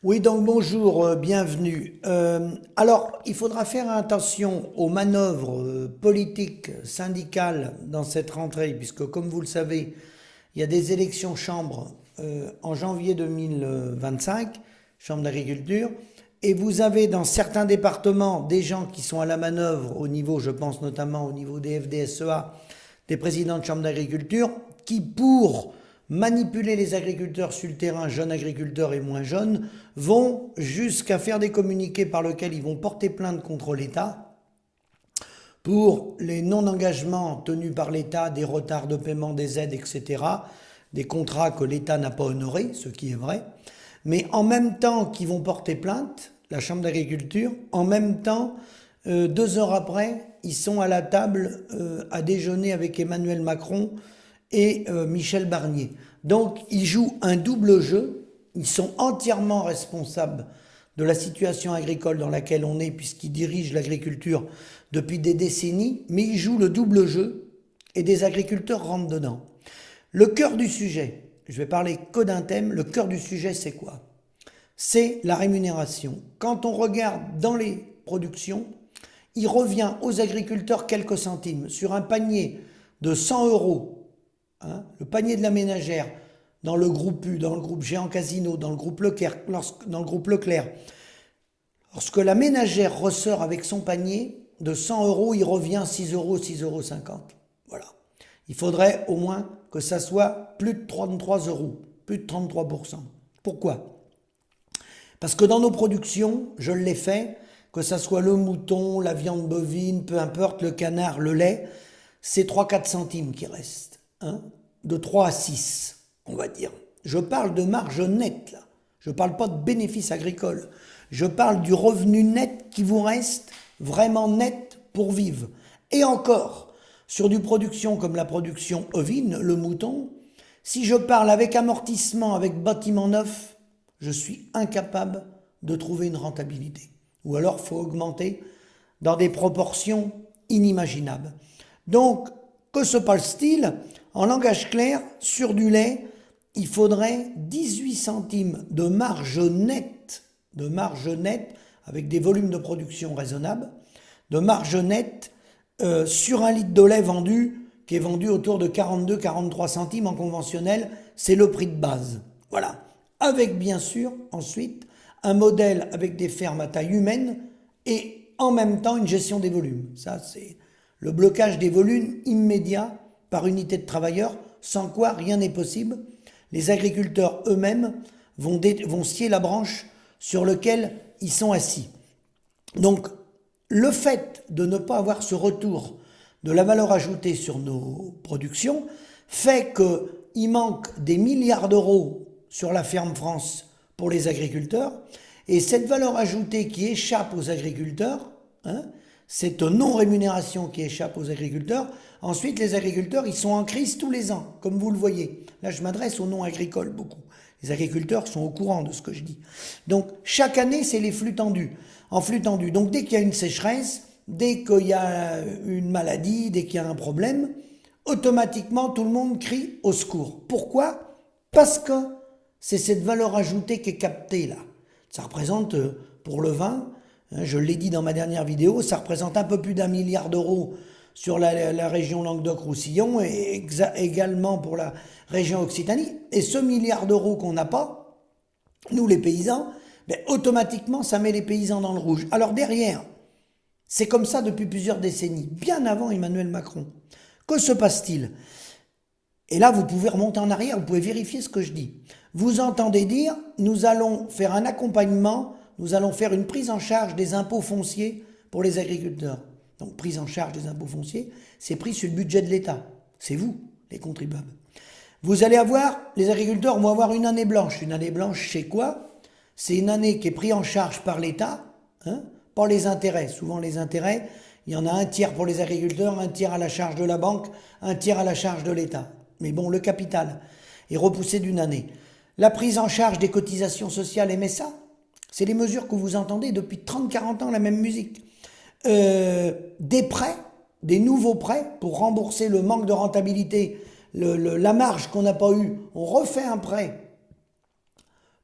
Oui, donc bonjour, bienvenue. Alors, il faudra faire attention aux manœuvres politiques, syndicales dans cette rentrée, puisque comme vous le savez, il y a des élections chambres en janvier 2025, chambre d'agriculture, et vous avez dans certains départements des gens qui sont à la manœuvre au niveau, je pense notamment au niveau des FDSEA, des présidents de chambre d'agriculture, qui pour manipuler les agriculteurs sur le terrain, jeunes agriculteurs et moins jeunes, vont jusqu'à faire des communiqués par lesquels ils vont porter plainte contre l'État pour les non-engagements tenus par l'État, des retards de paiement des aides, etc., des contrats que l'État n'a pas honorés, ce qui est vrai, mais en même temps qu'ils vont porter plainte, la Chambre d'agriculture, en même temps, 2 heures après, ils sont à la table à déjeuner avec Emmanuel Macron et Michel Barnier. Donc ils jouent un double jeu, ils sont entièrement responsables de la situation agricole dans laquelle on est puisqu'ils dirigent l'agriculture depuis des décennies, mais ils jouent le double jeu et des agriculteurs rentrent dedans. Le cœur du sujet, je vais parler que d'un thème, le cœur du sujet c'est quoi? C'est la rémunération. Quand on regarde dans les productions, il revient aux agriculteurs quelques centimes sur un panier de 100 euros. Hein, le panier de la ménagère dans le groupe U, dans le groupe Géant Casino, dans le groupe Leclerc, lorsque la ménagère ressort avec son panier de 100 euros, il revient 6 euros, 6,50 euros. Voilà. Il faudrait au moins que ça soit plus de 33 euros, plus de 33%. Pourquoi? Parce que dans nos productions, je l'ai fait, que ça soit le mouton, la viande bovine, peu importe, le canard, le lait, c'est 3-4 centimes qui restent. Hein, de 3 à 6, on va dire. Je parle de marge nette, là. Je ne parle pas de bénéfices agricoles. Je parle du revenu net qui vous reste vraiment net pour vivre. Et encore, sur du production comme la production ovine, le mouton, si je parle avec amortissement, avec bâtiment neuf, je suis incapable de trouver une rentabilité. Ou alors, il faut augmenter dans des proportions inimaginables. Donc, que se passe-t-il? En langage clair, sur du lait, il faudrait 18 centimes de marge nette, avec des volumes de production raisonnables, de marge nette sur un litre de lait vendu, qui est vendu autour de 42-43 centimes en conventionnel, c'est le prix de base. Voilà. Avec bien sûr, ensuite, un modèle avec des fermes à taille humaine et en même temps une gestion des volumes. Ça, c'est le blocage des volumes immédiat par unité de travailleurs, sans quoi rien n'est possible. Les agriculteurs eux-mêmes vont scier la branche sur laquelle ils sont assis. Donc, le fait de ne pas avoir ce retour de la valeur ajoutée sur nos productions fait qu'il manque des milliards d'euros sur la ferme France pour les agriculteurs. Et cette valeur ajoutée qui échappe aux agriculteurs, hein, cette non-rémunération qui échappe aux agriculteurs, ensuite les agriculteurs ils sont en crise tous les ans, comme vous le voyez. Là je m'adresse aux non-agricoles beaucoup. Les agriculteurs sont au courant de ce que je dis. Donc chaque année c'est les flux tendus, en flux tendus. Donc dès qu'il y a une sécheresse, dès qu'il y a une maladie, dès qu'il y a un problème, automatiquement tout le monde crie au secours. Pourquoi? Parce que c'est cette valeur ajoutée qui est captée là. Ça représente pour le vin, je l'ai dit dans ma dernière vidéo, ça représente un peu plus d'1 milliard d'euros sur la région Languedoc-Roussillon et également pour la région Occitanie. Et ce milliard d'euros qu'on n'a pas, nous les paysans, ben, automatiquement ça met les paysans dans le rouge. Alors derrière, c'est comme ça depuis plusieurs décennies, bien avant Emmanuel Macron. Que se passe-t-il? Et là, vous pouvez remonter en arrière, vous pouvez vérifier ce que je dis. Vous entendez dire, nous allons faire un accompagnement, nous allons faire une prise en charge des impôts fonciers pour les agriculteurs. Donc, prise en charge des impôts fonciers, c'est pris sur le budget de l'État. C'est vous, les contribuables. Vous allez avoir, les agriculteurs vont avoir une année blanche. Une année blanche, c'est quoi? C'est une année qui est prise en charge par l'État, hein, pas les intérêts. Souvent, les intérêts, il y en a un tiers pour les agriculteurs, un tiers à la charge de la banque, un tiers à la charge de l'État. Mais bon, le capital est repoussé d'une année. La prise en charge des cotisations sociales MSA, c'est les mesures que vous entendez depuis 30-40 ans, la même musique. Des prêts, des nouveaux prêts pour rembourser le manque de rentabilité, la marge qu'on n'a pas eue. On refait un prêt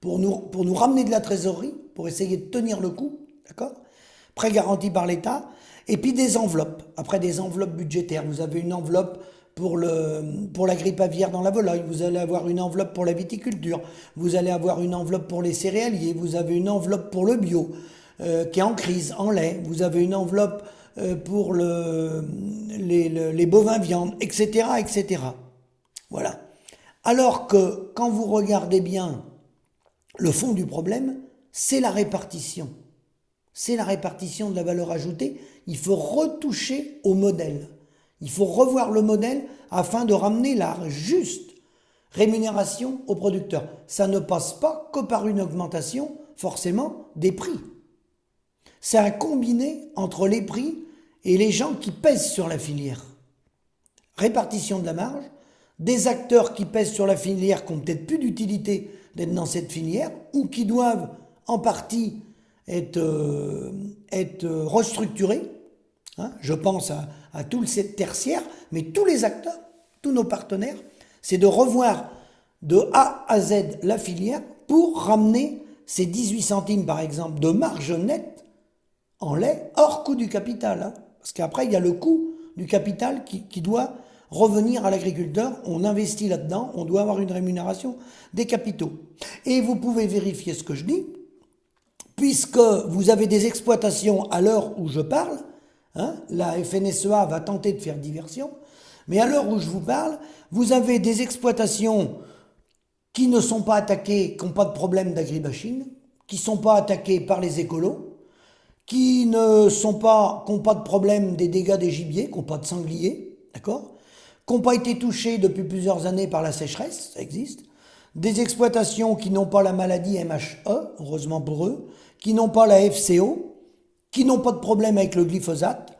pour nous ramener de la trésorerie, pour essayer de tenir le coup, d'accord? Prêt garanti par l'État, et puis des enveloppes. Après, des enveloppes budgétaires. Vous avez une enveloppe pour la grippe aviaire dans la volaille, vous allez avoir une enveloppe pour la viticulture, vous allez avoir une enveloppe pour les céréaliers, vous avez une enveloppe pour le bio, qui est en crise, en lait, vous avez une enveloppe pour les bovins viande, etc., etc. Voilà. Alors que quand vous regardez bien le fond du problème, c'est la répartition. C'est la répartition de la valeur ajoutée. Il faut retoucher au modèle. Il faut revoir le modèle afin de ramener la juste rémunération aux producteurs. Ça ne passe pas que par une augmentation, forcément, des prix. C'est un combiné entre les prix et les gens qui pèsent sur la filière. Répartition de la marge, des acteurs qui pèsent sur la filière qui n'ont peut-être plus d'utilité d'être dans cette filière ou qui doivent en partie être restructurés. Hein, je pense à tout le tertiaire, mais tous les acteurs, tous nos partenaires, c'est de revoir de A à Z la filière pour ramener ces 18 centimes par exemple de marge nette en lait hors coût du capital. Hein, parce qu'après il y a le coût du capital qui doit revenir à l'agriculteur. On investit là-dedans, on doit avoir une rémunération des capitaux. Et vous pouvez vérifier ce que je dis, puisque vous avez des exploitations à l'heure où je parle. Hein, la FNSEA va tenter de faire diversion, mais à l'heure où je vous parle, vous avez des exploitations qui ne sont pas attaquées, qui n'ont pas de problème d'agribashing, qui ne sont pas attaquées par les écolos, qui n'ont pas de problème des dégâts des gibiers, qui n'ont pas de sangliers, d'accord, qui n'ont pas été touchées depuis plusieurs années par la sécheresse, ça existe, des exploitations qui n'ont pas la maladie MHE, heureusement pour eux, qui n'ont pas la FCO, qui n'ont pas de problème avec le glyphosate,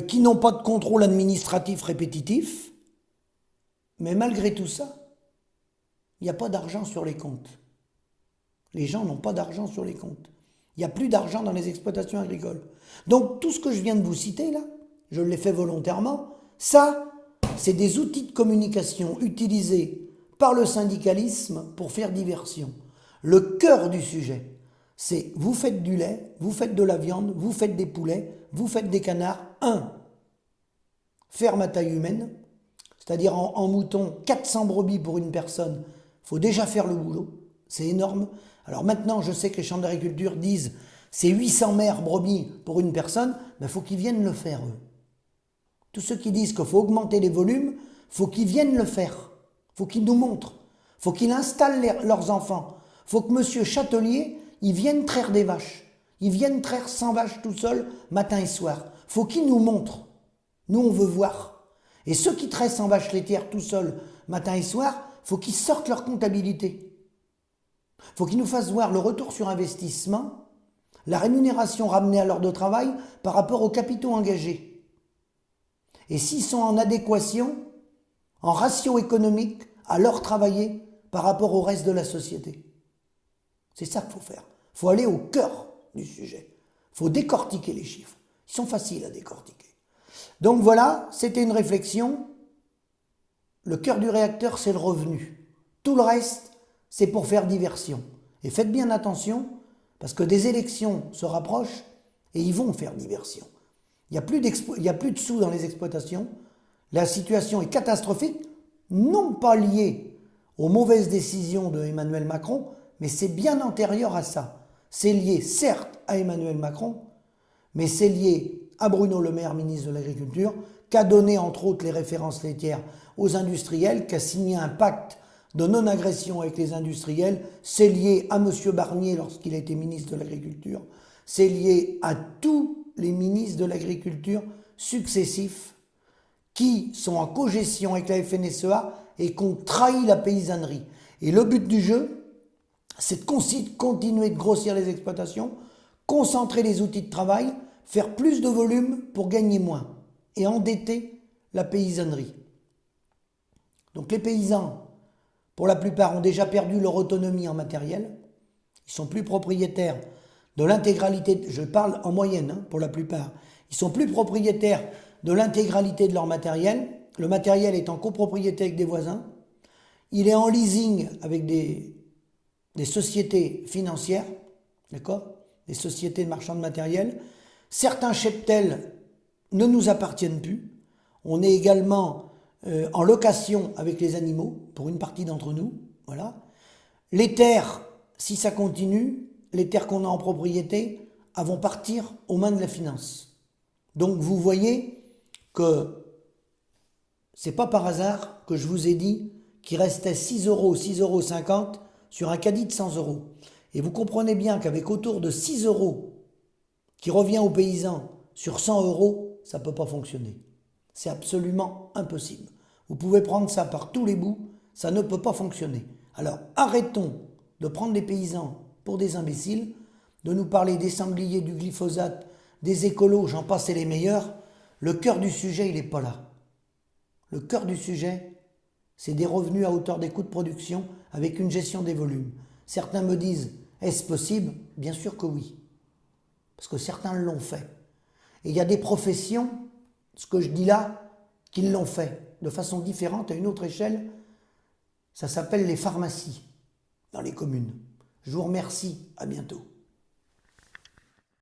qui n'ont pas de contrôle administratif répétitif, mais malgré tout ça, il n'y a pas d'argent sur les comptes. Les gens n'ont pas d'argent sur les comptes. Il n'y a plus d'argent dans les exploitations agricoles. Donc tout ce que je viens de vous citer là, je l'ai fait volontairement, ça, c'est des outils de communication utilisés par le syndicalisme pour faire diversion. Le cœur du sujet, c'est vous faites du lait, vous faites de la viande, vous faites des poulets, vous faites des canards. Ferme à taille humaine, c'est-à-dire en mouton, 400 brebis pour une personne, il faut déjà faire le boulot, c'est énorme. Alors maintenant, je sais que les chambres d'agriculture disent c'est 800 mères brebis pour une personne, il faut qu'ils viennent le faire eux. Tous ceux qui disent qu'il faut augmenter les volumes, il faut qu'ils viennent le faire, il faut qu'ils nous montrent, il faut qu'ils installent leurs enfants, il faut que monsieur Châtelier, ils viennent traire des vaches. Ils viennent traire 100 vaches tout seuls, matin et soir. Faut qu'ils nous montrent. Nous, on veut voir. Et ceux qui traient 100 vaches laitières tout seuls, matin et soir, faut qu'ils sortent leur comptabilité. Faut qu'ils nous fassent voir le retour sur investissement, la rémunération ramenée à l'heure de travail par rapport aux capitaux engagés. Et s'ils sont en adéquation, en ratio économique, à l'heure travaillée par rapport au reste de la société. C'est ça qu'il faut faire. Il faut aller au cœur du sujet. Il faut décortiquer les chiffres. Ils sont faciles à décortiquer. Donc voilà, c'était une réflexion. Le cœur du réacteur, c'est le revenu. Tout le reste, c'est pour faire diversion. Et faites bien attention, parce que des élections se rapprochent et ils vont faire diversion. Il n'y a plus de sous dans les exploitations. La situation est catastrophique, non pas liée aux mauvaises décisions de Emmanuel Macron, mais c'est bien antérieur à ça. C'est lié, certes, à Emmanuel Macron, mais c'est lié à Bruno Le Maire, ministre de l'Agriculture, qui a donné, entre autres, les références laitières aux industriels, qui a signé un pacte de non-agression avec les industriels. C'est lié à M. Barnier, lorsqu'il a été ministre de l'Agriculture. C'est lié à tous les ministres de l'Agriculture successifs qui sont en cogestion avec la FNSEA et qui ont trahi la paysannerie. Et le but du jeu, c'est de continuer de grossir les exploitations, concentrer les outils de travail, faire plus de volume pour gagner moins et endetter la paysannerie. Donc les paysans, pour la plupart, ont déjà perdu leur autonomie en matériel. Ils sont plus propriétaires de l'intégralité, je parle en moyenne hein, pour la plupart, ils sont plus propriétaires de l'intégralité de leur matériel. Le matériel est en copropriété avec des voisins. Il est en leasing avec des des sociétés financières, d'accord, des sociétés de marchands de matériel. Certains cheptels ne nous appartiennent plus. On est également en location avec les animaux, pour une partie d'entre nous. Voilà. Les terres, si ça continue, les terres qu'on a en propriété, elles vont partir aux mains de la finance. Donc vous voyez que c'est pas par hasard que je vous ai dit qu'il restait 6 euros, 6,50 € sur un caddie de 100 euros. Et vous comprenez bien qu'avec autour de 6 euros qui revient aux paysans sur 100 euros, ça ne peut pas fonctionner. C'est absolument impossible. Vous pouvez prendre ça par tous les bouts, ça ne peut pas fonctionner. Alors arrêtons de prendre les paysans pour des imbéciles, de nous parler des sangliers, du glyphosate, des écolos, j'en passe et les meilleurs. Le cœur du sujet, il n'est pas là. Le cœur du sujet, c'est des revenus à hauteur des coûts de production avec une gestion des volumes. Certains me disent, est-ce possible? Bien sûr que oui. Parce que certains l'ont fait. Et il y a des professions, ce que je dis là, qui l'ont fait de façon différente, à une autre échelle. Ça s'appelle les pharmacies dans les communes. Je vous remercie, à bientôt.